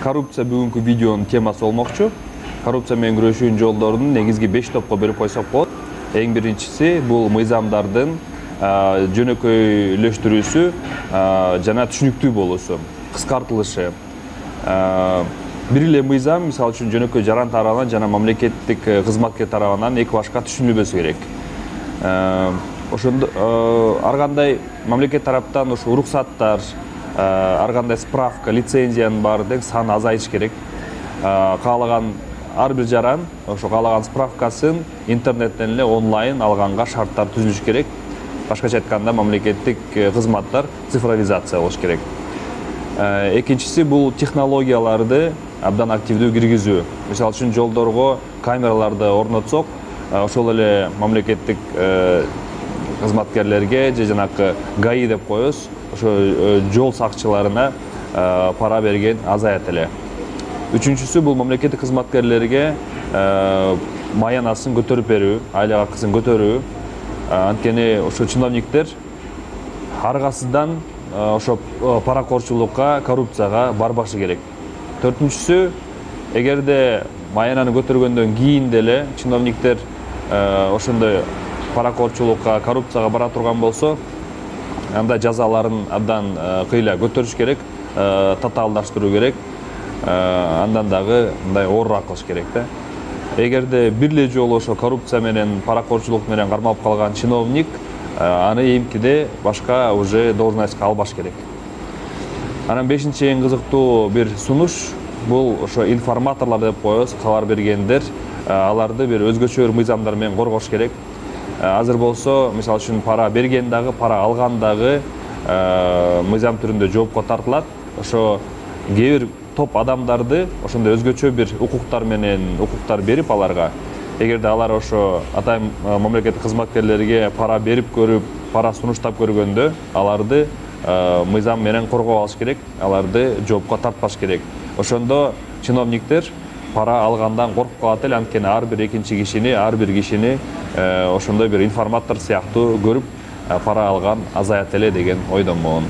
Korrupsiya бүгүнкү видеонун темасы болмокчу. Коррупция менен күрөшүүнүн жолдорун негизги 5 топко бөлүп койсок болот. Эң биринчиси бул мыйзамдардын жөнөкөйлөштүрүүсү жана түшүнүктүү болуусу, кыскартылышы. Бир эле мыйзам, мисалы үчүн жөнөкөй жаран тарабынан жана мамлекеттик кызматкер тарабынан эки башка түшүнүлбөсү керек. Ошондо ар кандай мамлекет тараптан ушу уруксаттар, ар кандай справка, лицензиянын баары тең саны азайыш керек. Каалаган ар бир жаран ошо каалаган справкасын интернеттен эле онлайн алганга шарттар түзүлүш керек. Башкача айтканда мамлекеттик кызматтар цифровизация болуш керек. Экинчиси бул технологияларды абдан активдүү киргизүү. Мисалы үчүн жолдорго камераларды орнотсок, ошол эле мамлекеттик кызматкерлерге же жанакы ГАИ деп коебуз, ошо жол сакчыларына пара берген азаят эле. Үчүнчүсү бул мамлекеттик кызматкерлерге маянасын көтөрүп берүү, айлык акысын көтөрүү. Анткени ошо чиновниктер аргасыздан ошо паракорчулукка, коррупцияга барбашы керек. Төртүнчүсү, эгерде маянаны көтөргөндөн кийин деле чиновниктер ошондой паракорчулукка, коррупцияга бара турган болсо, анда жазаларын абдан кыйла көтөрүш керек, татаалдаштыруу керек. Андан дагы мындай оорураак кылыш керек да. Эгерде бир эле жолу ошо коррупция менен, паракорчулук менен кармалып калган чиновник, аны эмкиде башка уже должностька албаш керек. Анан бешинчи эң кызыктуу бир сунуш бул ошо информаторлор деп коебуз, кабар бергендер. Аларды бир өзгөчө мыйзамдар менен коргош керек. Азыр болсо, мисалы үчүн пара берген дагы, пара алган дагы мыйзам түрүндө жоопко тартылат. Ошо кээ бир топ адамдарды ошондой өзгөчө бир укуктар берип аларга, эгерде алар ошо атайын мамлекеттик кызматкерлерге пара берип көрүп, пара сунуштап көргөндө, аларды мыйзам менен коргоо алыш керек, аларды жоопко тартпаш керек. Ошондо чиновниктер пара алгандан коркуп калат эле, анткени ар бир экинчи кишини, ар бир кишини ошондой бир информатор сыяктуу көрүп, пара алган азаят эле деген ойдомун.